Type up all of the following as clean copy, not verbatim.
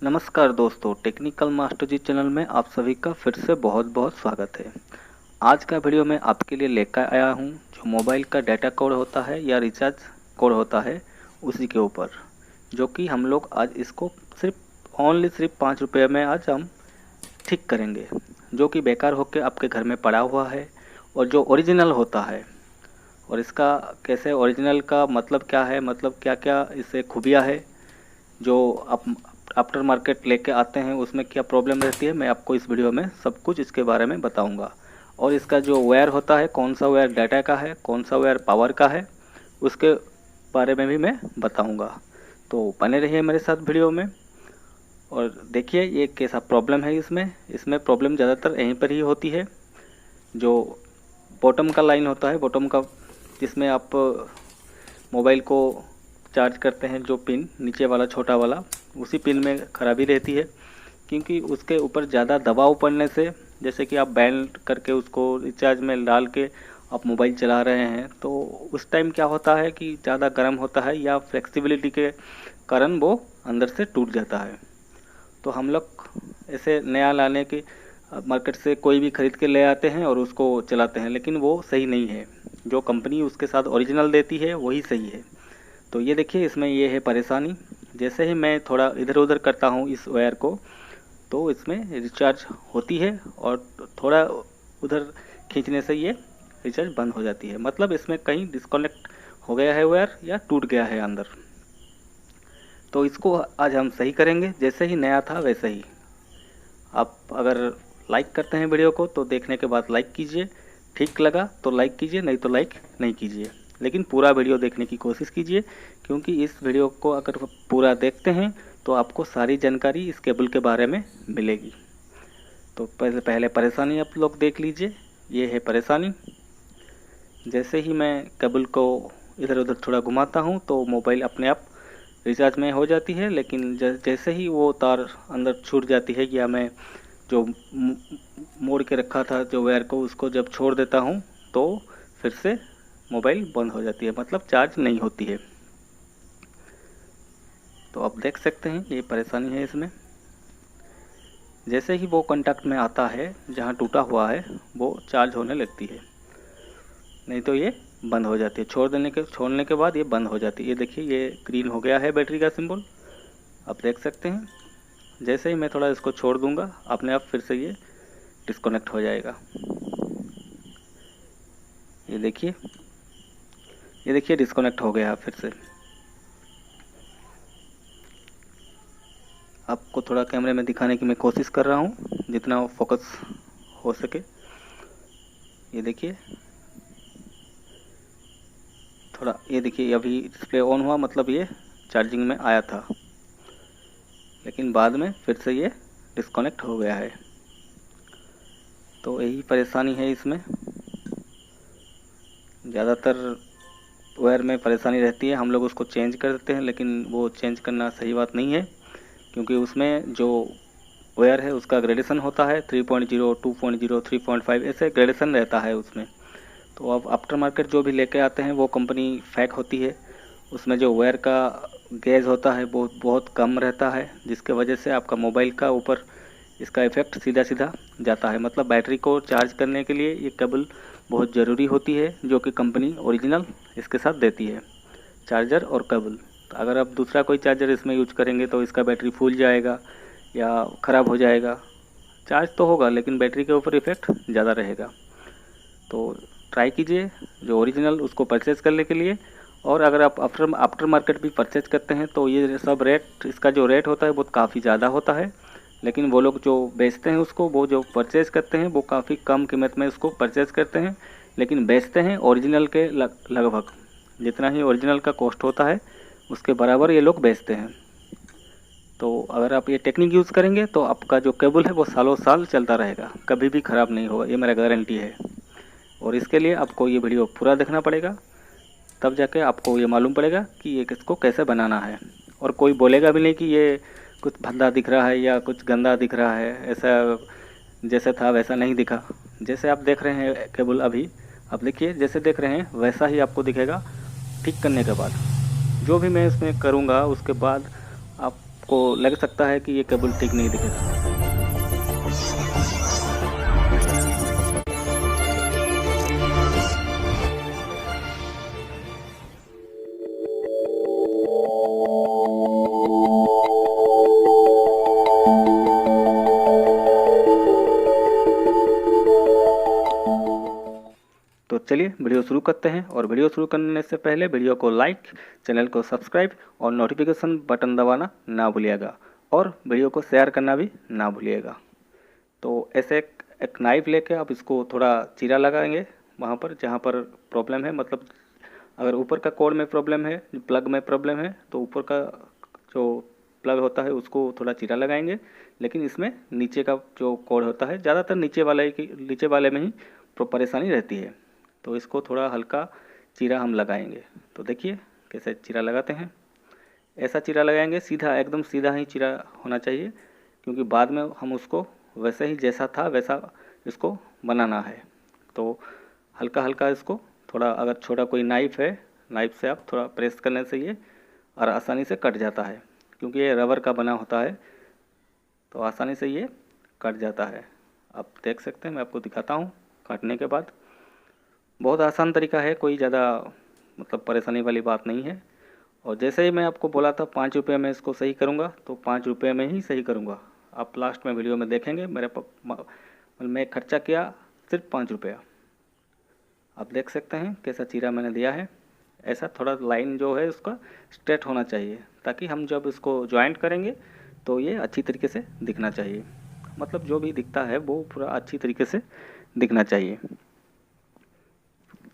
नमस्कार दोस्तों, technical master जी channel में आप सभी का फिर से बहुत बहुत स्वागत है। आज का वीडियो मैं आपके लिए लेकर आया हूं जो मोबाइल का डाटा कोड होता है या रिचार्ज कोड होता है उसी के ऊपर, जो कि हम लोग आज इसको सिर्फ 5 रुपये में आज हम ठीक करेंगे, जो कि बेकार होकर आपके घर में पड़ा हुआ है और जो ओरिजिनल होता है। और इसका कैसे ओरिजिनल का मतलब क्या है, मतलब क्या क्या इससे खूबियाँ है जो आप आफ्टर मार्केट लेके आते हैं, उसमें क्या प्रॉब्लम रहती है, मैं आपको इस वीडियो में सब कुछ इसके बारे में बताऊंगा। और इसका जो वायर होता है, कौन सा वायर डाटा का है, कौन सा वायर पावर का है, उसके बारे में भी मैं बताऊंगा। तो बने रहिए मेरे साथ वीडियो में और देखिए ये कैसा प्रॉब्लम है। इसमें प्रॉब्लम ज़्यादातर यहीं पर ही होती है। जो बॉटम का लाइन होता है, बॉटम का, जिसमें आप मोबाइल को चार्ज करते हैं, जो पिन नीचे वाला छोटा वाला, उसी पिन में खराबी रहती है। क्योंकि उसके ऊपर ज़्यादा दबाव पड़ने से, जैसे कि आप बैंड करके उसको रिचार्ज में डाल के आप मोबाइल चला रहे हैं, तो उस टाइम क्या होता है कि ज़्यादा गर्म होता है या फ्लेक्सिबिलिटी के कारण वो अंदर से टूट जाता है। तो हम लोग ऐसे नया लाने की मार्केट से कोई भी ख़रीद के ले आते हैं और उसको चलाते हैं, लेकिन वो सही नहीं है। जो कंपनी उसके साथ ओरिजिनल देती है वही सही है। तो ये देखिए, इसमें ये है परेशानी। जैसे ही मैं थोड़ा इधर उधर करता हूँ इस वायर को, तो इसमें रिचार्ज होती है और थोड़ा उधर खींचने से ये रिचार्ज बंद हो जाती है। मतलब इसमें कहीं डिस्कनेक्ट हो गया है वायर या टूट गया है अंदर। तो इसको आज हम सही करेंगे, जैसे ही नया था वैसे ही। आप अगर लाइक करते हैं वीडियो को तो देखने के बाद लाइक कीजिए, ठीक लगा तो लाइक कीजिए, नहीं तो लाइक नहीं कीजिए। लेकिन पूरा वीडियो देखने की कोशिश कीजिए, क्योंकि इस वीडियो को अगर पूरा देखते हैं तो आपको सारी जानकारी इस केबल के बारे में मिलेगी। तो पहले परेशानी आप लोग देख लीजिए। ये है परेशानी। जैसे ही मैं केबल को इधर उधर थोड़ा घुमाता हूँ तो मोबाइल अपने आप रिचार्ज में हो जाती है, लेकिन जैसे ही वो तार अंदर छूट जाती है, या मैं जो मोड़ के रखा था जो वायर को, उसको जब छोड़ देता हूँ तो फिर से मोबाइल बंद हो जाती है, मतलब चार्ज नहीं होती है। तो आप देख सकते हैं ये परेशानी है इसमें। जैसे ही वो कांटेक्ट में आता है जहाँ टूटा हुआ है, वो चार्ज होने लगती है, नहीं तो ये बंद हो जाती है। छोड़ने के बाद ये बंद हो जाती है। ये देखिए, ये ग्रीन हो गया है बैटरी का सिंबल, आप देख सकते हैं। जैसे ही मैं थोड़ा इसको छोड़ दूंगा, अपने आप फिर से ये डिस्कनेक्ट हो जाएगा। ये देखिए, डिस्कनेक्ट हो गया फिर से। आपको थोड़ा कैमरे में दिखाने की मैं कोशिश कर रहा हूँ, जितना फोकस हो सके। ये देखिए, थोड़ा ये देखिए, अभी डिस्प्ले ऑन हुआ, मतलब ये चार्जिंग में आया था, लेकिन बाद में फिर से ये डिस्कनेक्ट हो गया है। तो यही परेशानी है इसमें। ज़्यादातर वायर में परेशानी रहती है, हम लोग उसको चेंज कर देते हैं, लेकिन वो चेंज करना सही बात नहीं है, क्योंकि उसमें जो वायर है उसका ग्रेडेशन होता है 3.0, 2.0, 3.5, ऐसे ग्रेडेशन रहता है उसमें। तो अब आफ्टर मार्केट जो भी लेके आते हैं वो कंपनी फेक होती है। उसमें जो वायर का गेज होता है वो बहुत कम रहता है, जिसके वजह से आपका मोबाइल का ऊपर इसका इफ़ेक्ट सीधा सीधा जाता है। मतलब बैटरी को चार्ज करने के लिए ये केबल बहुत ज़रूरी होती है, जो कि कंपनी ओरिजिनल इसके साथ देती है, चार्जर और केबल। तो अगर आप दूसरा कोई चार्जर इसमें यूज करेंगे तो इसका बैटरी फूल जाएगा या ख़राब हो जाएगा। चार्ज तो होगा, लेकिन बैटरी के ऊपर इफ़ेक्ट ज़्यादा रहेगा। तो ट्राई कीजिए जो ओरिजिनल, उसको परचेज़ करने के लिए। और अगर आप आफ्टर मार्केट भी परचेज करते हैं तो ये सब रेट, इसका जो रेट होता है वो काफ़ी ज़्यादा होता है, लेकिन वो लोग जो बेचते हैं उसको, वो जो परचेज़ करते हैं वो काफ़ी कम कीमत में उसको परचेज़ करते हैं, लेकिन बेचते हैं ओरिजिनल के लगभग जितना ही ओरिजिनल का कॉस्ट होता है उसके बराबर ये लोग बेचते हैं। तो अगर आप ये टेक्निक यूज़ करेंगे तो आपका जो केबल है वो सालों साल चलता रहेगा, कभी भी ख़राब नहीं होगा, ये मेरा गारंटी है। और इसके लिए आपको ये वीडियो पूरा देखना पड़ेगा, तब जाके आपको ये मालूम पड़ेगा कि ये किसको कैसे बनाना है। और कोई बोलेगा भी नहीं कि ये कुछ भद्दा दिख रहा है या कुछ गंदा दिख रहा है, ऐसा जैसे था वैसा नहीं दिखा। जैसे आप देख रहे हैं केबल अभी, आप देखिए जैसे देख रहे हैं वैसा ही आपको दिखेगा ठीक करने के बाद। जो भी मैं इसमें करूँगा उसके बाद आप आपको लग सकता है कि ये केबल ठीक नहीं दिखेगा। तो चलिए वीडियो शुरू करते हैं, और वीडियो शुरू करने से पहले वीडियो को लाइक, चैनल को सब्सक्राइब और नोटिफिकेशन बटन दबाना ना भूलिएगा, और वीडियो को शेयर करना भी ना भूलिएगा। तो ऐसे एक नाइफ लेके आप इसको थोड़ा चीरा लगाएंगे वहाँ पर जहाँ पर प्रॉब्लम है। मतलब अगर ऊपर का कोड में प्रॉब्लम है, प्लग में प्रॉब्लम है, तो ऊपर का जो प्लग होता है उसको थोड़ा चीरा लगाएंगे। लेकिन इसमें नीचे का जो कोड होता है, ज़्यादातर नीचे वाले में ही परेशानी रहती है। तो इसको थोड़ा हल्का चीरा हम लगाएंगे। तो देखिए कैसे चीरा लगाते हैं। ऐसा चीरा लगाएंगे, सीधा एकदम सीधा ही चीरा होना चाहिए, क्योंकि बाद में हम उसको वैसे ही जैसा था वैसा इसको बनाना है। तो हल्का हल्का इसको थोड़ा, अगर छोटा कोई नाइफ है, नाइफ से आप थोड़ा प्रेस करने से ये और आसानी से कट जाता है, क्योंकि ये रबर का बना होता है, तो आसानी से ये कट जाता है। आप देख सकते हैं, मैं आपको दिखाता हूँ काटने के बाद। बहुत आसान तरीका है, कोई ज़्यादा मतलब परेशानी वाली बात नहीं है। और जैसे ही मैं आपको बोला था 5 रुपये में इसको सही करूँगा, तो 5 रुपये में ही सही करूँगा। आप लास्ट में वीडियो में देखेंगे मैं खर्चा किया सिर्फ 5 रुपया। आप देख सकते हैं कैसा चीरा मैंने दिया है। ऐसा थोड़ा लाइन जो है उसका स्ट्रेट होना चाहिए, ताकि हम जब इसको जॉइंट करेंगे तो ये अच्छी तरीके से दिखना चाहिए। मतलब जो भी दिखता है वो पूरा अच्छी तरीके से दिखना चाहिए।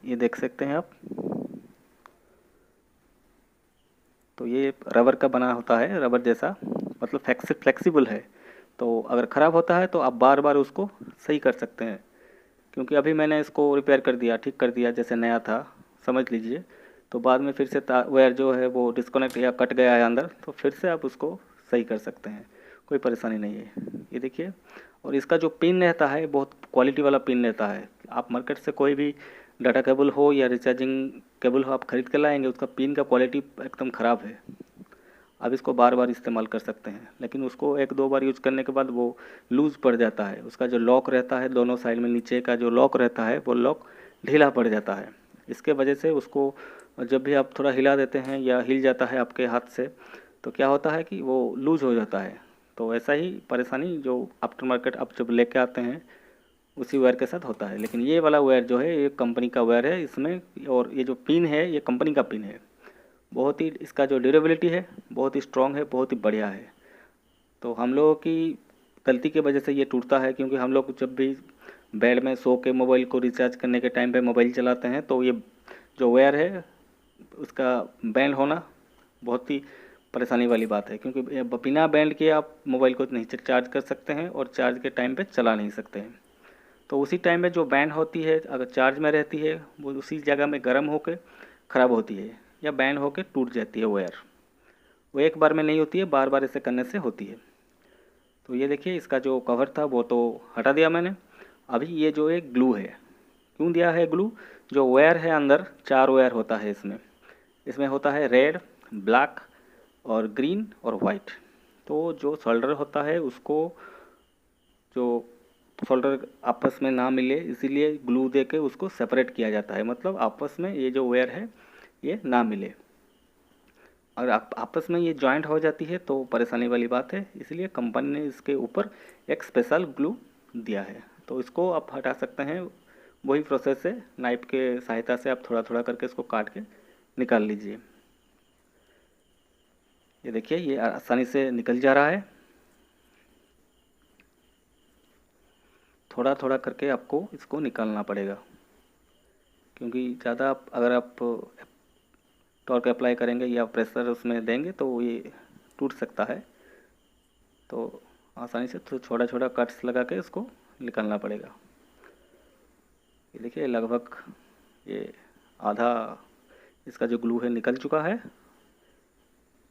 ये देख सकते हैं आप। तो ये रबर का बना होता है, रबर जैसा, मतलब फ्लेक्सिबल है। तो अगर ख़राब होता है तो आप बार बार उसको सही कर सकते हैं। क्योंकि अभी मैंने इसको रिपेयर कर दिया, ठीक कर दिया जैसे नया था, समझ लीजिए। तो बाद में फिर से वायर जो है वो डिस्कनेक्ट या कट गया है अंदर, तो फिर से आप उसको सही कर सकते हैं, कोई परेशानी नहीं है। ये देखिए। और इसका जो पिन रहता है बहुत क्वालिटी वाला पिन रहता है। आप मार्केट से कोई भी डाटा केबल हो या रिचार्जिंग केबल हो आप ख़रीद के लाएंगे, उसका पिन का क्वालिटी एकदम ख़राब है। आप इसको बार बार इस्तेमाल कर सकते हैं, लेकिन उसको 1-2 बार यूज़ करने के बाद वो लूज़ पड़ जाता है। उसका जो लॉक रहता है दोनों साइड में, नीचे का जो लॉक रहता है वो लॉक ढीला पड़ जाता है। इसके वजह से उसको जब भी आप थोड़ा हिला देते हैं या हिल जाता है आपके हाथ से, तो क्या होता है कि वो लूज़ हो जाता है। तो ऐसा ही परेशानी जो आफ्टर मार्केट आप जब लेके आते हैं उसी वायर के साथ होता है। लेकिन ये वाला वायर जो है ये कंपनी का वायर है इसमें, और ये जो पिन है ये कंपनी का पिन है। बहुत ही इसका जो ड्यूरेबिलिटी है बहुत ही स्ट्रॉन्ग है, बहुत ही बढ़िया है। तो हम लोगों की गलती की वजह से ये टूटता है, क्योंकि हम लोग जब भी बेड में सो के मोबाइल को रिचार्ज करने के टाइम पे मोबाइल चलाते हैं, तो ये जो वायर है उसका बैंड होना बहुत ही परेशानी वाली बात है। क्योंकि बिना बैंड के आप मोबाइल को नहीं चार्ज कर सकते हैं और चार्ज के टाइम पे चला नहीं सकते हैं। तो उसी टाइम में जो बैंड होती है अगर चार्ज में रहती है वो उसी जगह में गर्म होकर ख़राब होती है, या बैंड होकर टूट जाती है वायर। वो एक बार में नहीं होती है, बार बार ऐसे करने से होती है। तो ये देखिए इसका जो कवर था वो तो हटा दिया मैंने। अभी ये जो एक ग्लू है, क्यों दिया है ग्लू? जो वायर है अंदर 4 वायर होता है इसमें। इसमें होता है रेड, ब्लैक और ग्रीन और वाइट। तो जो सोल्डर होता है उसको, जो सोल्डर आपस में ना मिले इसीलिए ग्लू दे के उसको सेपरेट किया जाता है। मतलब आपस में ये जो वायर है ये ना मिले। और आपस में ये जॉइंट हो जाती है तो परेशानी वाली बात है, इसलिए कंपनी ने इसके ऊपर एक स्पेशल ग्लू दिया है। तो इसको आप हटा सकते हैं, वही प्रोसेस है, नाइफ के सहायता से आप थोड़ा थोड़ा करके इसको काट के निकाल लीजिए। ये देखिए ये आसानी से निकल जा रहा है। थोड़ा थोड़ा करके आपको इसको निकालना पड़ेगा, क्योंकि ज़्यादा अगर आप टॉर्क अप्लाई करेंगे या प्रेशर उसमें देंगे तो ये टूट सकता है। तो आसानी से तो छोटा छोटा कट्स लगा के इसको निकालना पड़ेगा। ये देखिए लगभग ये आधा इसका जो ग्लू है निकल चुका है।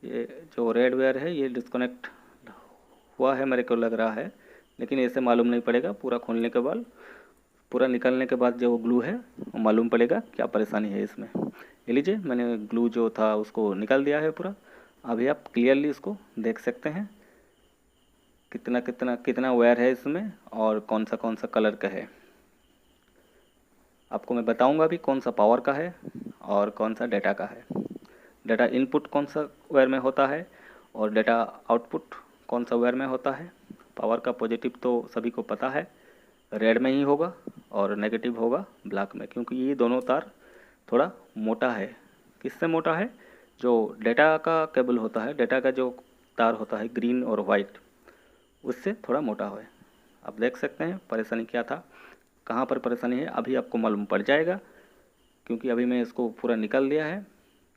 ये जो रेड वायर है ये डिस्कनेक्ट हुआ है मेरे को लग रहा है, लेकिन ऐसे मालूम नहीं पड़ेगा। पूरा खोलने के बाद, पूरा निकलने के बाद जो ग्लू है वो मालूम पड़ेगा क्या परेशानी है इसमें। ये लीजिए मैंने ग्लू जो था उसको निकाल दिया है पूरा। अभी आप क्लियरली इसको देख सकते हैं कितना कितना कितना वायर है इसमें और कौन सा कलर का है। आपको मैं बताऊंगा भी कौन सा पावर का है और कौन सा डेटा का है। डेटा इनपुट कौन सा वायर में होता है और डेटा आउटपुट कौन सा वायर में होता है। पावर का पॉजिटिव तो सभी को पता है, रेड में ही होगा और नेगेटिव होगा ब्लैक में, क्योंकि ये दोनों तार थोड़ा मोटा है। किससे मोटा है? जो डेटा का केबल होता है, डेटा का जो तार होता है ग्रीन और वाइट, उससे थोड़ा मोटा है। आप देख सकते हैं परेशानी क्या था, कहाँ पर परेशानी है अभी आपको मालूम पड़ जाएगा, क्योंकि अभी मैं इसको पूरा निकाल लिया है,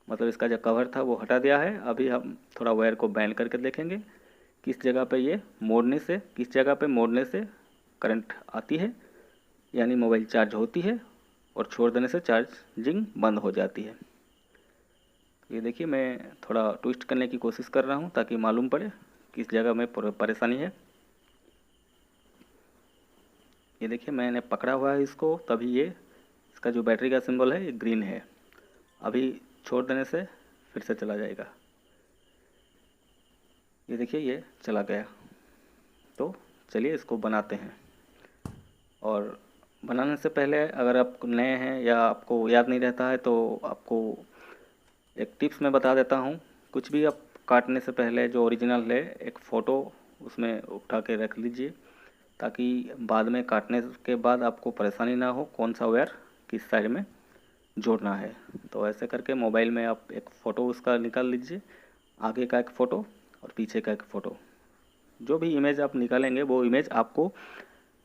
मतलब इसका जो कवर था वो हटा दिया है। अभी हम थोड़ा वायर को बैंड करके देखेंगे किस जगह पे ये मोड़ने से, किस जगह पे मोड़ने से करंट आती है, यानी मोबाइल चार्ज होती है और छोड़ देने से चार्जिंग बंद हो जाती है। ये देखिए मैं थोड़ा ट्विस्ट करने की कोशिश कर रहा हूँ ताकि मालूम पड़े किस जगह में परेशानी है। ये देखिए मैंने पकड़ा हुआ है इसको, तभी ये इसका जो बैटरी का सिंबल है ये ग्रीन है। अभी छोड़ देने से फिर से चला जाएगा। ये देखिए ये चला गया। तो चलिए इसको बनाते हैं। और बनाने से पहले अगर आप नए हैं या आपको याद नहीं रहता है तो आपको एक टिप्स मैं बता देता हूँ। कुछ भी आप काटने से पहले जो ओरिजिनल है एक फ़ोटो उसमें उठा के रख लीजिए, ताकि बाद में काटने के बाद आपको परेशानी ना हो कौन सा वायर किस साइड में जोड़ना है। तो ऐसे करके मोबाइल में आप एक फ़ोटो उसका निकाल लीजिए, आगे का एक फ़ोटो और पीछे का एक फ़ोटो। जो भी इमेज आप निकालेंगे वो इमेज आपको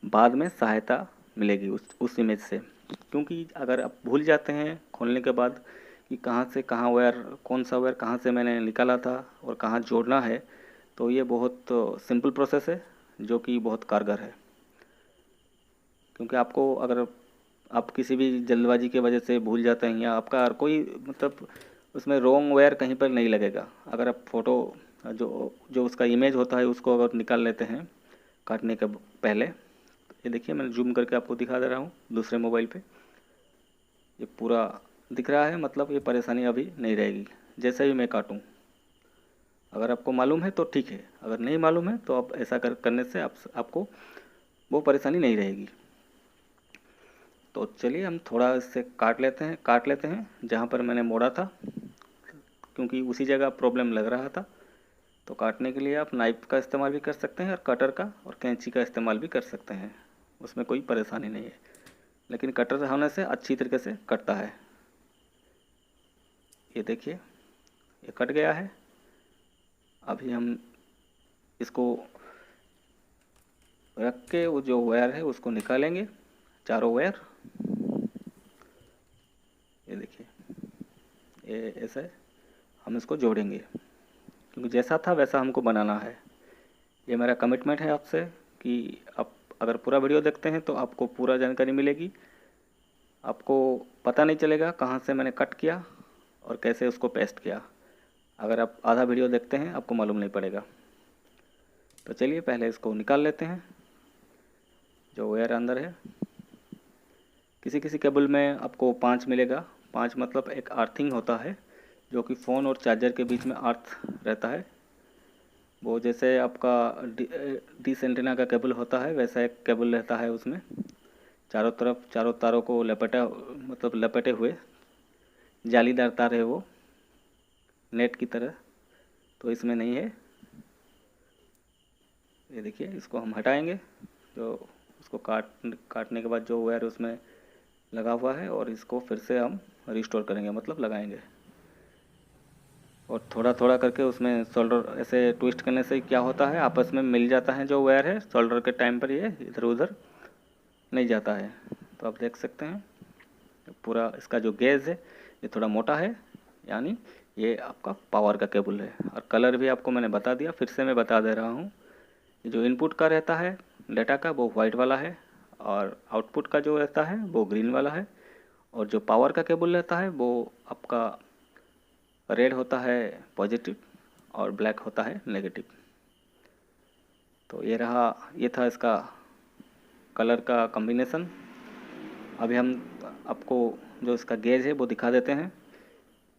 बाद में सहायता मिलेगी उस इमेज से, क्योंकि अगर आप भूल जाते हैं खोलने के बाद कि कहाँ से कहाँ वायर, कौन सा वायर कहाँ से मैंने निकाला था और कहाँ जोड़ना है, तो ये बहुत सिंपल प्रोसेस है जो कि बहुत कारगर है। क्योंकि आपको अगर आप किसी भी जल्दबाजी की वजह से भूल जाते हैं या आपका कोई मतलब उसमें रॉन्ग वायर कहीं पर नहीं लगेगा, अगर आप फ़ोटो जो जो उसका इमेज होता है उसको अगर निकाल लेते हैं काटने के पहले। ये देखिए मैंने जूम करके आपको दिखा दे रहा हूँ दूसरे मोबाइल पे, ये पूरा दिख रहा है, मतलब ये परेशानी अभी नहीं रहेगी जैसे ही मैं काटूँ। अगर आपको मालूम है तो ठीक है, अगर नहीं मालूम है तो आप ऐसा करने से आपको वो परेशानी नहीं रहेगी। तो चलिए हम थोड़ा इससे काट लेते हैं जहाँ पर मैंने मोड़ा था, क्योंकि उसी जगह प्रॉब्लम लग रहा था। तो काटने के लिए आप नाइफ का इस्तेमाल भी कर सकते हैं और कटर का और कैंची का इस्तेमाल भी कर सकते हैं, उसमें कोई परेशानी नहीं है। लेकिन कटर होने से अच्छी तरीके से कटता है। ये देखिए ये कट गया है। अभी हम इसको रख के वो जो वायर है उसको निकालेंगे, चारों वायर। ये देखिए ये ऐसे हम इसको जोड़ेंगे, क्योंकि जैसा था वैसा हमको बनाना है। ये मेरा कमिटमेंट है आपसे कि आप अगर पूरा वीडियो देखते हैं तो आपको पूरा जानकारी मिलेगी, आपको पता नहीं चलेगा कहाँ से मैंने कट किया और कैसे उसको पेस्ट किया। अगर आप आधा वीडियो देखते हैं आपको मालूम नहीं पड़ेगा। तो चलिए पहले इसको निकाल लेते हैं जो वायर अंदर है। किसी किसी केबल में आपको 5 मिलेगा, 5 मतलब एक अर्थिंग होता है जो कि फ़ोन और चार्जर के बीच में अर्थ रहता है। वो जैसे आपका डिश एंटीना का केबल होता है वैसा एक केबल रहता है, उसमें चारों तरफ चारों तारों को लपेटे हुए जालीदार तार है वो, नेट की तरह। तो इसमें नहीं है। ये देखिए इसको हम हटाएंगे, जो उसको काटने के बाद जो वायर उसमें लगा हुआ है, और इसको फिर से हम रिस्टोर करेंगे, मतलब लगाएंगे। और थोड़ा थोड़ा करके उसमें सोल्डर ऐसे ट्विस्ट करने से क्या होता है आपस में मिल जाता है, जो वायर है सोल्डर के टाइम पर ये इधर उधर नहीं जाता है। तो आप देख सकते हैं पूरा इसका जो गेज है ये थोड़ा मोटा है, यानी ये आपका पावर का केबल है। और कलर भी आपको मैंने बता दिया, फिर से मैं बता दे रहा हूँ। जो इनपुट का रहता है डेटा का वो वाइट वाला है, और आउटपुट का जो रहता है वो ग्रीन वाला है, और जो पावर का केबल रहता है वो आपका रेड होता है पॉजिटिव और ब्लैक होता है नेगेटिव। तो ये था इसका कलर का कॉम्बिनेशन। अभी हम आपको जो इसका गेज है वो दिखा देते हैं।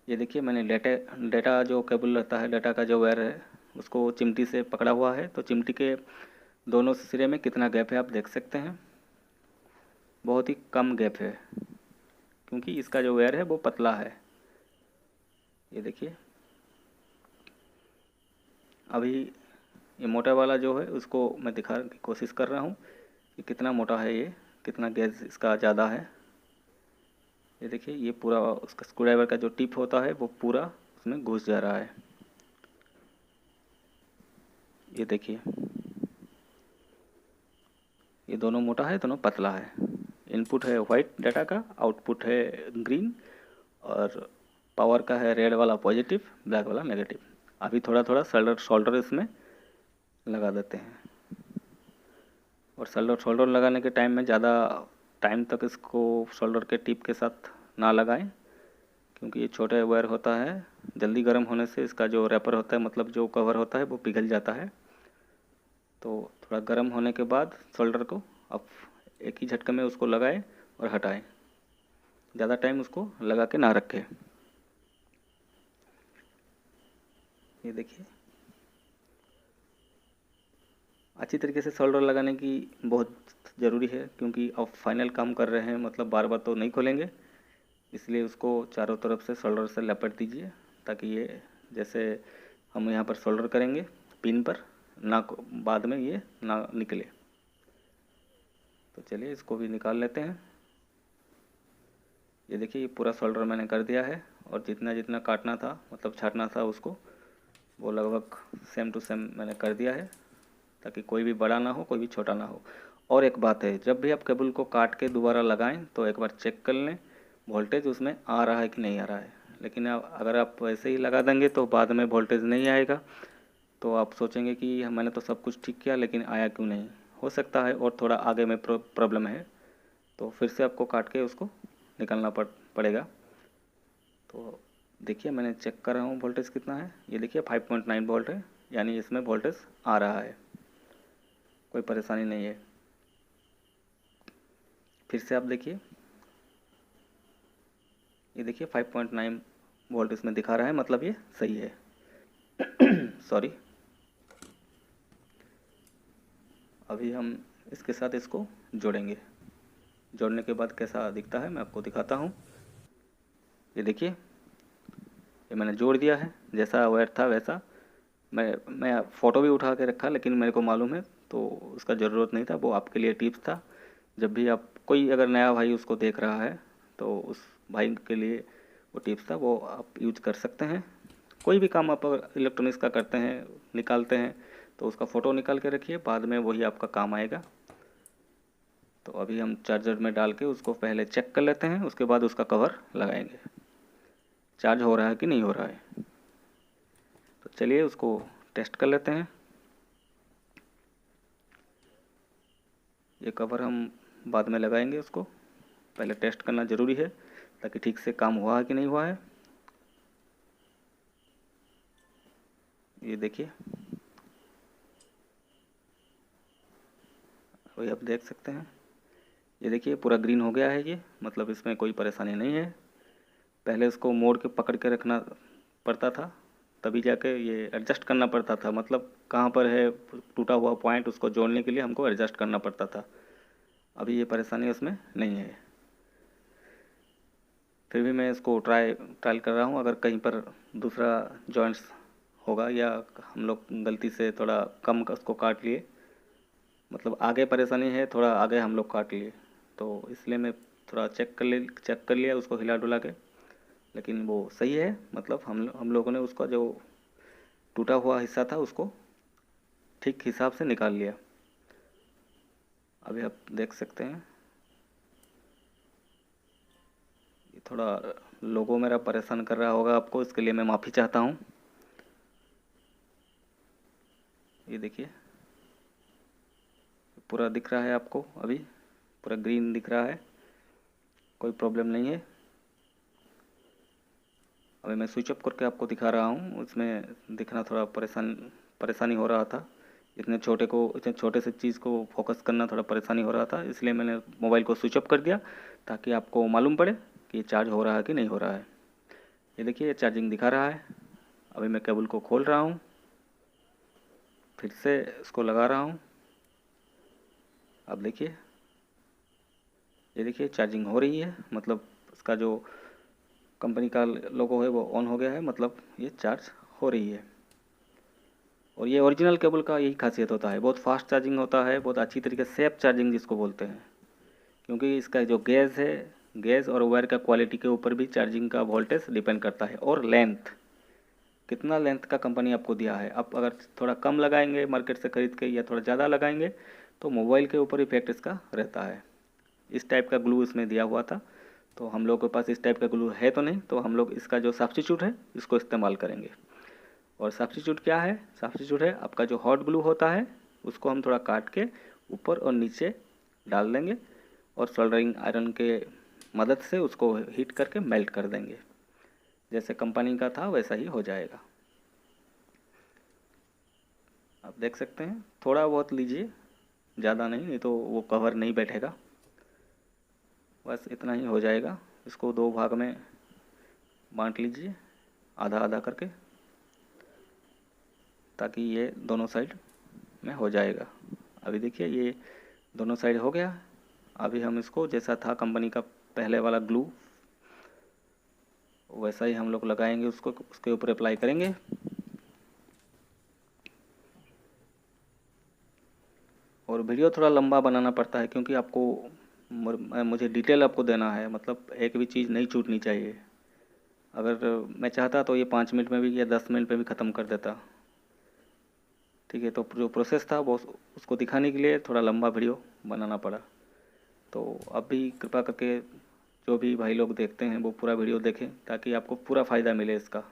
ये देखिए मैंने डेटा जो केबल रहता है, डेटा का जो वायर है, उसको चिमटी से पकड़ा हुआ है। तो चिमटी के दोनों सिरे में कितना गैप है आप देख सकते हैं। बहुत ही कम गैप है, क्योंकि इसका जो वायर है वो पतला है। ये देखिए, अभी ये मोटा वाला जो है उसको मैं दिखाने की कोशिश कर रहा हूँ कि कितना मोटा है ये, कितना गेज इसका ज़्यादा है। ये देखिए, ये पूरा उसका स्क्रू ड्राइवर का जो टिप होता है वो पूरा उसमें घुस जा रहा है। ये देखिए, ये दोनों मोटा है, दोनों पतला है। इनपुट है वाइट डाटा का, आउटपुट है ग्रीन, और पावर का है रेड वाला पॉजिटिव, ब्लैक वाला नेगेटिव। अभी थोड़ा थोड़ा शोल्डर इसमें लगा देते हैं। और शोल्डर लगाने के टाइम में ज़्यादा टाइम तक इसको शोल्डर के टिप के साथ ना लगाएं, क्योंकि ये छोटा वायर होता है। जल्दी गर्म होने से इसका जो रैपर होता है, मतलब जो कवर होता है, वो पिघल जाता है। तो थोड़ा गर्म होने के बाद शोल्डर को आप एक ही झटके में उसको लगाएं और हटाएं। ज़्यादा टाइम उसको लगा के ना रखें। ये देखिए, अच्छी तरीके से शोल्डर लगाने की बहुत ज़रूरी है, क्योंकि आप फाइनल काम कर रहे हैं, मतलब बार बार तो नहीं खोलेंगे। इसलिए उसको चारों तरफ से शोल्डर से लपेट दीजिए, ताकि ये जैसे हम यहाँ पर शोल्डर करेंगे पिन पर, ना बाद में ये ना निकले। तो चलिए इसको भी निकाल लेते हैं। ये देखिए, ये पूरा शोल्डर मैंने कर दिया है, और जितना जितना काटना था, मतलब छाटना था उसको, वो लगभग सेम टू सेम मैंने कर दिया है, ताकि कोई भी बड़ा ना हो, कोई भी छोटा ना हो। और एक बात है, जब भी आप केबल को काट के दोबारा लगाएं तो एक बार चेक कर लें वोल्टेज उसमें आ रहा है कि नहीं आ रहा है। लेकिन अगर आप वैसे ही लगा देंगे तो बाद में वोल्टेज नहीं आएगा, तो आप सोचेंगे कि मैंने तो सब कुछ ठीक किया लेकिन आया क्यों नहीं। हो सकता है और थोड़ा आगे में प्रॉब्लम है, तो फिर से आपको काट के उसको निकालना पड़ेगा। तो देखिए, मैंने चेक कर रहा हूँ वोल्टेज कितना है। ये देखिए 5.9 वोल्ट है, यानी इसमें वोल्टेज आ रहा है, कोई परेशानी नहीं है। फिर से आप देखिए, ये देखिए 5.9 वोल्ट इसमें दिखा रहा है, मतलब ये सही है। सॉरी। अभी हम इसके साथ इसको जोड़ेंगे। जोड़ने के बाद कैसा दिखता है मैं आपको दिखाता हूँ। ये देखिए, ये मैंने जोड़ दिया है, जैसा वायर था वैसा। मैं फ़ोटो भी उठा के रखा, लेकिन मेरे को मालूम है तो उसका ज़रूरत नहीं था, वो आपके लिए टिप्स था। जब भी आप कोई अगर नया भाई उसको देख रहा है तो उस भाई के लिए वो टिप्स था, वो आप यूज कर सकते हैं। कोई भी काम आप अगर इलेक्ट्रॉनिक्स का करते हैं, निकालते हैं, तो उसका फ़ोटो निकाल के रखिए, बाद में वही आपका काम आएगा। तो अभी हम चार्जर में डाल के उसको पहले चेक कर लेते हैं, उसके बाद उसका कवर लगाएंगे, चार्ज हो रहा है कि नहीं हो रहा है। तो चलिए उसको टेस्ट कर लेते हैं। ये कवर हम बाद में लगाएंगे, उसको पहले टेस्ट करना ज़रूरी है, ताकि ठीक से काम हुआ है कि नहीं हुआ है। ये देखिए, वही आप देख सकते हैं। ये देखिए पूरा ग्रीन हो गया है, ये मतलब इसमें कोई परेशानी नहीं है। पहले इसको मोड़ के पकड़ के रखना पड़ता था, तभी जाके ये एडजस्ट करना पड़ता था, मतलब कहाँ पर है टूटा हुआ पॉइंट, उसको जोड़ने के लिए हमको एडजस्ट करना पड़ता था। अभी ये परेशानी उसमें नहीं है। फिर भी मैं इसको ट्रायल कर रहा हूँ, अगर कहीं पर दूसरा जॉइंट्स होगा, या हम लोग गलती से थोड़ा कम उसको काट लिए, मतलब आगे परेशानी है, थोड़ा आगे हम लोग काट लिए, तो इसलिए मैं थोड़ा चेक कर लिया उसको हिला डुला के। लेकिन वो सही है, मतलब हम लोगों ने उसका जो टूटा हुआ हिस्सा था उसको ठीक हिसाब से निकाल लिया। अभी आप देख सकते हैं, ये थोड़ा लोगो मेरा परेशान कर रहा होगा आपको, इसके लिए मैं माफ़ी चाहता हूँ। ये देखिए, पूरा दिख रहा है आपको, अभी पूरा ग्रीन दिख रहा है, कोई प्रॉब्लम नहीं है। अभी मैं स्विच ऑफ करके आपको दिखा रहा हूँ, उसमें दिखना थोड़ा परेशानी हो रहा था। इतने छोटे से चीज़ को फोकस करना थोड़ा परेशानी हो रहा था, इसलिए मैंने मोबाइल को स्विच ऑफ कर दिया, ताकि आपको मालूम पड़े कि चार्ज हो रहा है कि नहीं हो रहा है। ये देखिए चार्जिंग दिखा रहा है। अभी मैं केबल को खोल रहा हूँ, फिर से इसको लगा रहा हूँ। अब देखिए, ये देखिए चार्जिंग हो रही है, मतलब इसका जो कंपनी का लोगो है वो ऑन हो गया है, मतलब ये चार्ज हो रही है। और ये ओरिजिनल केबल का यही खासियत होता है, बहुत फास्ट चार्जिंग होता है, बहुत अच्छी तरीके से सेफ चार्जिंग जिसको बोलते हैं। क्योंकि इसका जो गैस है, गैस और वायर का क्वालिटी के ऊपर भी चार्जिंग का वोल्टेज डिपेंड करता है। और लेंथ, कितना लेंथ का कंपनी आपको दिया है। आप अगर थोड़ा कम लगाएंगे मार्केट से ख़रीद के या थोड़ा ज़्यादा लगाएंगे तो मोबाइल के ऊपर इफेक्ट इसका रहता है। इस टाइप का ग्लू इसमें दिया हुआ था, तो हम लोग के पास इस टाइप का ग्लू है तो नहीं, तो हम लोग इसका जो सब्स्टिट्यूट है इसको इस्तेमाल करेंगे। और सब्स्टिट्यूट क्या है? सब्स्टिट्यूट है आपका जो हॉट ग्लू होता है, उसको हम थोड़ा काट के ऊपर और नीचे डाल देंगे और सोल्डरिंग आयरन के मदद से उसको हीट करके मेल्ट कर देंगे। जैसे कंपनी का था वैसा ही हो जाएगा। आप देख सकते हैं, थोड़ा बहुत लीजिए, ज़्यादा नहीं तो वो कवर नहीं बैठेगा। बस इतना ही हो जाएगा। इसको दो भाग में बांट लीजिए, आधा आधा करके, ताकि ये दोनों साइड में हो जाएगा। अभी देखिए ये दोनों साइड हो गया। अभी हम इसको जैसा था कंपनी का पहले वाला ग्लू, वैसा ही हम लोग लगाएंगे, उसको उसके ऊपर अप्लाई करेंगे। और वीडियो थोड़ा लंबा बनाना पड़ता है क्योंकि आपको मुझे डिटेल आपको देना है, मतलब एक भी चीज़ नहीं छूटनी चाहिए। अगर मैं चाहता तो ये 5 मिनट में भी या 10 मिनट में भी ख़त्म कर देता। ठीक है, तो जो प्रोसेस था वो उसको दिखाने के लिए थोड़ा लंबा वीडियो बनाना पड़ा। तो अब भी कृपा करके जो भी भाई लोग देखते हैं वो पूरा वीडियो देखें, ताकि आपको पूरा फ़ायदा मिले इसका।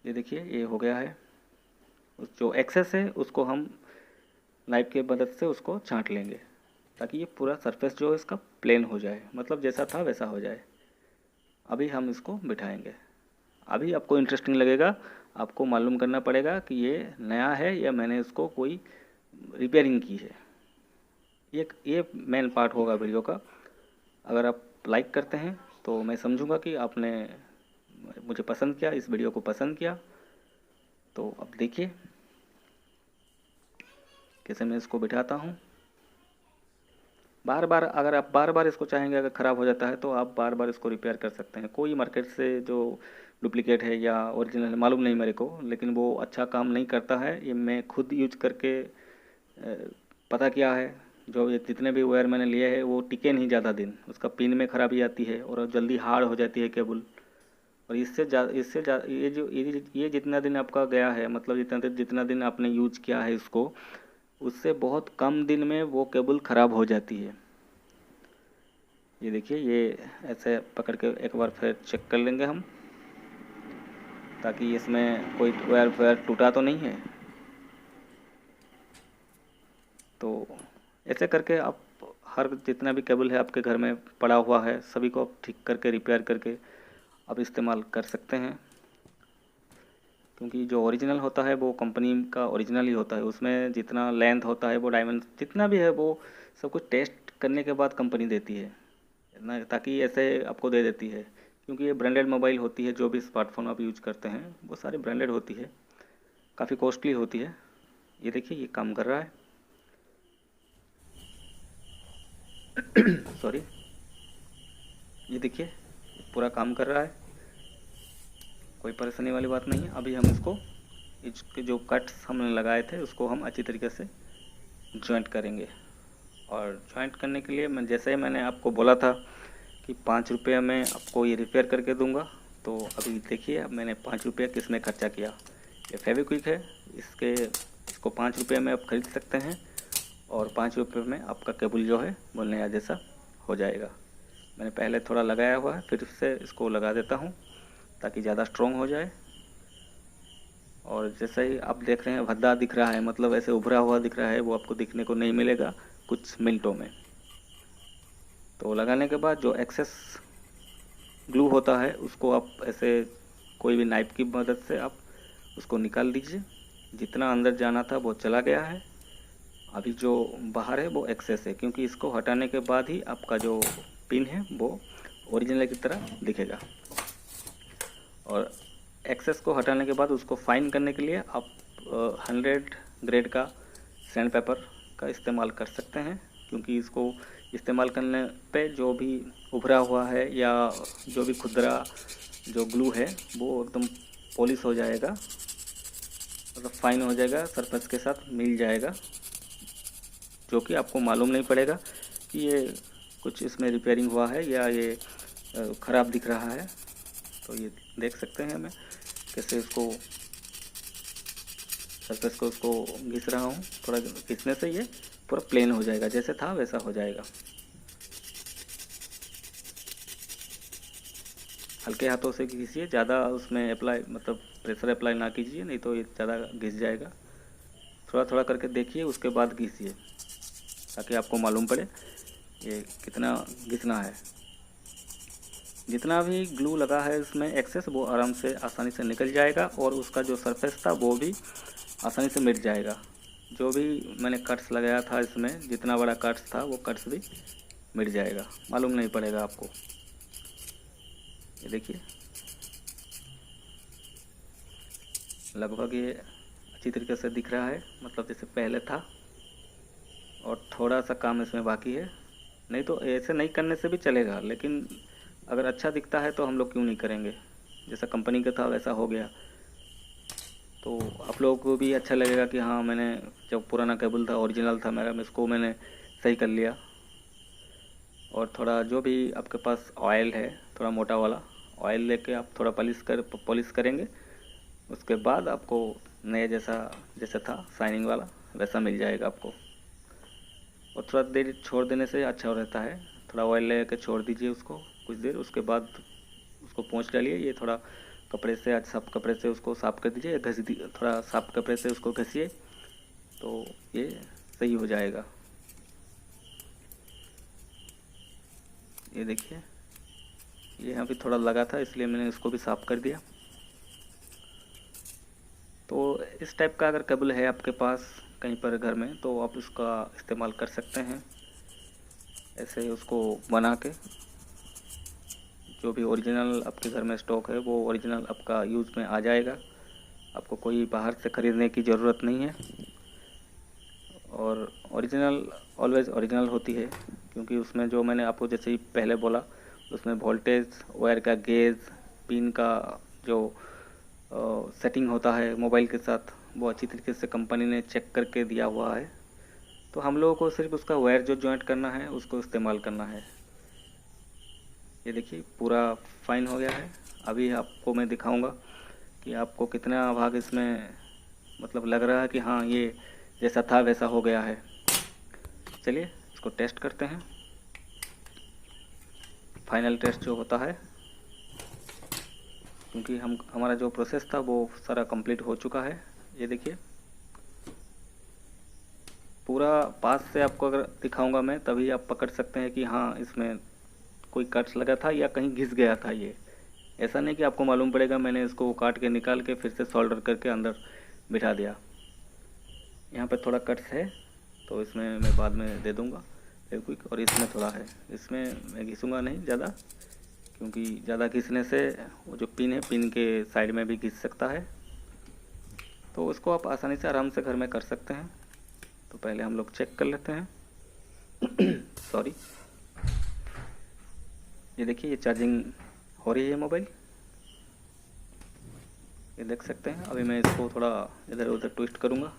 ये देखिए ये हो गया है। उस जो एक्सेस है उसको हम नाइफ की मदद से उसको छांट लेंगे, ताकि ये पूरा सरफेस जो है इसका प्लेन हो जाए, मतलब जैसा था वैसा हो जाए। अभी हम इसको बिठाएंगे। अभी आपको इंटरेस्टिंग लगेगा, आपको मालूम करना पड़ेगा कि ये नया है या मैंने इसको कोई रिपेयरिंग की है। ये मेन पार्ट होगा वीडियो का। अगर आप लाइक करते हैं तो मैं समझूंगा कि आपने मुझे पसंद किया, इस वीडियो को पसंद किया। तो अब देखिए कैसे मैं इसको बिठाता हूँ। बार बार अगर आप बार बार इसको चाहेंगे, अगर ख़राब हो जाता है तो आप बार बार इसको रिपेयर कर सकते हैं। कोई मार्केट से जो डुप्लीकेट है या ओरिजिनल है मालूम नहीं मेरे को, लेकिन वो अच्छा काम नहीं करता है। ये मैं खुद यूज करके पता किया है। जो ये जितने भी वायर मैंने लिए हैं वो टिके नहीं ज़्यादा दिन, उसका पिन में ख़राबी आती है और जल्दी हार्ड हो जाती है केबल। और ये जितना दिन आपका गया है, मतलब जितना दिन आपने यूज किया है इसको, उससे बहुत कम दिन में वो केबल ख़राब हो जाती है। ये देखिए ये ऐसे पकड़ के एक बार फिर चेक कर लेंगे हम, ताकि इसमें कोई वायर टूटा तो नहीं है। तो ऐसे करके आप हर जितना भी केबल है आपके घर में पड़ा हुआ है सभी को आप ठीक करके रिपेयर करके आप इस्तेमाल कर सकते हैं। क्योंकि जो ओरिजिनल होता है वो कंपनी का ओरिजिनल ही होता है, उसमें जितना लेंथ होता है वो डायमंड जितना भी है वो सब कुछ टेस्ट करने के बाद कंपनी देती है ना, ताकि ऐसे आपको दे देती है। क्योंकि ये ब्रांडेड मोबाइल होती है, जो भी स्मार्टफोन आप यूज करते हैं वो सारे ब्रांडेड होती है, काफ़ी कॉस्टली होती है। ये देखिए ये काम कर रहा है। सॉरी, ये देखिए पूरा काम कर रहा है, कोई परेशानी वाली बात नहीं है। अभी हम इसके जो कट्स हमने लगाए थे उसको हम अच्छी तरीके से जॉइंट करेंगे। और जॉइंट करने के लिए मैं जैसे ही मैंने आपको बोला था कि 5 रुपये में आपको ये रिपेयर करके दूंगा, तो अभी देखिए अब मैंने 5 रुपये किस में खर्चा किया। ये फेविक्विक है, इसको 5 रुपये में आप खरीद सकते हैं और 5 रुपये में आपका केबल जो है वो नया जैसा हो जाएगा। मैंने पहले थोड़ा लगाया हुआ है, फिर से इसको लगा देता हूँ ताकि ज़्यादा स्ट्रॉन्ग हो जाए। और जैसे ही आप देख रहे हैं भद्दा दिख रहा है, मतलब ऐसे उभरा हुआ दिख रहा है, वो आपको दिखने को नहीं मिलेगा कुछ मिनटों में। तो लगाने के बाद जो एक्सेस ग्लू होता है उसको आप ऐसे कोई भी नाइफ की मदद से आप उसको निकाल दीजिए। जितना अंदर जाना था वो चला गया है, अभी जो बाहर है वो एक्सेस है, क्योंकि इसको हटाने के बाद ही आपका जो पिन है वो ओरिजिनल की तरह दिखेगा। और एक्सेस को हटाने के बाद उसको फाइन करने के लिए आप 100 ग्रेड का सैंड पेपर का इस्तेमाल कर सकते हैं, क्योंकि इसको इस्तेमाल करने पे जो भी उभरा हुआ है या जो भी खुरदरा जो ग्लू है वो एकदम पॉलिश हो जाएगा, मतलब फाइन हो जाएगा, सरफेस के साथ मिल जाएगा, जो कि आपको मालूम नहीं पड़ेगा कि ये कुछ इसमें रिपेयरिंग हुआ है या ये ख़राब दिख रहा है। तो ये देख सकते हैं मैं कैसे इसको सरफेस को उसको घिस रहा हूँ। थोड़ा घिसने से ये पूरा प्लेन हो जाएगा, जैसे था वैसा हो जाएगा। हल्के हाथों से घिसिए, ज़्यादा उसमें अप्लाई मतलब प्रेशर अप्लाई ना कीजिए, नहीं तो ये ज़्यादा घिस जाएगा। थोड़ा थोड़ा करके देखिए, उसके बाद घिसिए, ताकि आपको मालूम पड़े ये कितना घिसना है। जितना भी ग्लू लगा है इसमें एक्सेस, वो आराम से आसानी से निकल जाएगा और उसका जो सरफेस था वो भी आसानी से मिट जाएगा। जो भी मैंने कट्स लगाया था इसमें, जितना बड़ा कट्स था वो कट्स भी मिट जाएगा, मालूम नहीं पड़ेगा आपको। ये देखिए लगभग ये अच्छी तरीके से दिख रहा है, मतलब जैसे पहले था, और थोड़ा सा काम इसमें बाकी है। नहीं तो ऐसे नहीं करने से भी चलेगा, लेकिन अगर अच्छा दिखता है तो हम लोग क्यों नहीं करेंगे। जैसा कंपनी का था वैसा हो गया, तो आप लोगों को भी अच्छा लगेगा कि हाँ मैंने जो पुराना केबल था ओरिजिनल था मेरा, इसको मैंने सही कर लिया। और थोड़ा जो भी आपके पास ऑयल है, थोड़ा मोटा वाला ऑयल लेके आप थोड़ा पॉलिश करेंगे, उसके बाद आपको नए जैसा था शाइनिंग वाला वैसा मिल जाएगा आपको। और थोड़ा देर छोड़ देने से अच्छा रहता है। थोड़ा ऑयल लेके छोड़ दीजिए उसको कुछ देर, उसके बाद उसको पोंछ डालिए। ये थोड़ा कपड़े से, आज साफ कपड़े से उसको साफ़ कर दीजिए, थोड़ा साफ कपड़े से उसको घसीए, तो ये सही हो जाएगा। ये देखिए ये यहाँ भी थोड़ा लगा था, इसलिए मैंने इसको भी साफ़ कर दिया। तो इस टाइप का अगर केबल है आपके पास कहीं पर घर में, तो आप इसका इस्तेमाल कर सकते हैं। ऐसे उसको बना के जो भी ओरिजिनल आपके घर में स्टॉक है वो ओरिजिनल आपका यूज़ में आ जाएगा। आपको कोई बाहर से ख़रीदने की ज़रूरत नहीं है। और ओरिजिनल ऑलवेज़ ओरिजिनल होती है, क्योंकि उसमें जो मैंने आपको जैसे ही पहले बोला, उसमें वोल्टेज, वायर का गेज, पिन का जो सेटिंग होता है मोबाइल के साथ, वो अच्छी तरीके से कंपनी ने चेक करके दिया हुआ है। तो हम लोगों को सिर्फ उसका वायर जो जॉइंट करना है उसको इस्तेमाल करना है। ये देखिए पूरा फाइन हो गया है। अभी आपको मैं दिखाऊंगा कि आपको कितना भाग इसमें मतलब लग रहा है कि हाँ ये जैसा था वैसा हो गया है। चलिए इसको टेस्ट करते हैं। फाइनल टेस्ट जो होता है, क्योंकि हमारा जो प्रोसेस था वो सारा कंप्लीट हो चुका है। ये देखिए पूरा पास से आपको अगर दिखाऊंगा मैं, तभी आप पकड़ सकते हैं कि हाँ इसमें कोई कट्स लगा था या कहीं घिस गया था। ये ऐसा नहीं कि आपको मालूम पड़ेगा मैंने इसको काट के निकाल के फिर से सोल्डर करके अंदर बिठा दिया। यहाँ पे थोड़ा कट्स है, तो इसमें मैं बाद में दे दूँगा फेविक्विक। और इसमें थोड़ा है, इसमें मैं घिसूँगा नहीं ज़्यादा, क्योंकि ज़्यादा घिसने से वो जो पिन है, पिन के साइड में भी घिस सकता है। तो उसको आप आसानी से आराम से घर में कर सकते हैं। तो पहले हम लोग चेक कर लेते हैं। सॉरी। ये देखिए ये चार्जिंग हो रही है मोबाइल, ये देख सकते हैं। अभी मैं इसको थोड़ा इधर उधर ट्विस्ट करूँगा।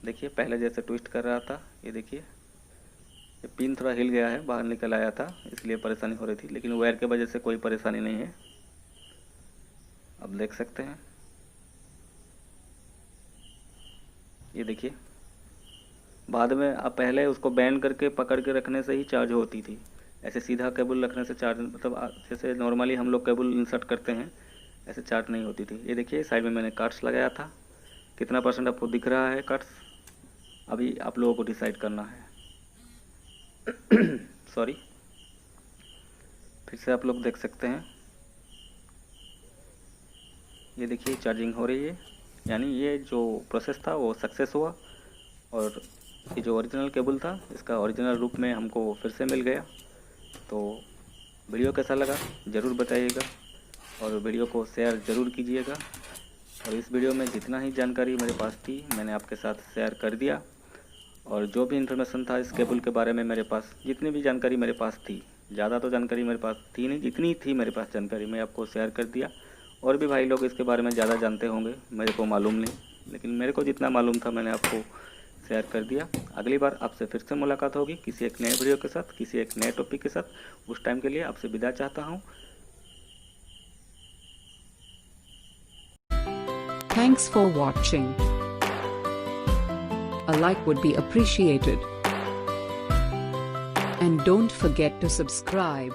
देखिए पहले जैसे ट्विस्ट कर रहा था, ये देखिए ये पिन थोड़ा हिल गया है, बाहर निकल आया था, इसलिए परेशानी हो रही थी, लेकिन वायर के वजह से कोई परेशानी नहीं है। अब देख सकते हैं, ये देखिए बाद में आप पहले उसको बैंड करके पकड़ के रखने से ही चार्ज होती थी। ऐसे सीधा केबल रखने से चार्ज, मतलब जैसे नॉर्मली हम लोग केबल इंसर्ट करते हैं ऐसे चार्ज नहीं होती थी। ये देखिए साइड में मैंने कट्स लगाया था, कितना परसेंट आपको दिख रहा है कट्स, अभी आप लोगों को डिसाइड करना है। सॉरी, फिर से आप लोग देख सकते हैं। ये देखिए चार्जिंग हो रही है, यानी ये जो प्रोसेस था वो सक्सेस हुआ, और ये जो ओरिजिनल केबल था इसका ओरिजिनल रूप में हमको फिर से मिल गया। तो वीडियो कैसा लगा ज़रूर बताइएगा, और वीडियो को शेयर ज़रूर कीजिएगा। और इस वीडियो में जितना ही जानकारी मेरे पास थी मैंने आपके साथ शेयर कर दिया। और जो भी इन्फॉर्मेशन था इस केबल के बारे में मेरे पास जितनी भी जानकारी मेरे पास थी, ज़्यादा तो जानकारी मेरे पास थी नहीं, जितनी थी मेरे पास जानकारी मैं आपको शेयर कर दिया। और भी भाई लोग इसके बारे में ज़्यादा जानते होंगे, मेरे को मालूम नहीं, लेकिन मेरे को जितना मालूम था मैंने आपको शेयर कर दिया। अगली बार आपसे फिर से मुलाकात होगी किसी एक नए वीडियो के साथ, किसी एक नए टॉपिक के साथ। उस टाइम के लिए आपसे विदा चाहता हूँ। Thanks for watching. A like would be appreciated. And don't forget to subscribe.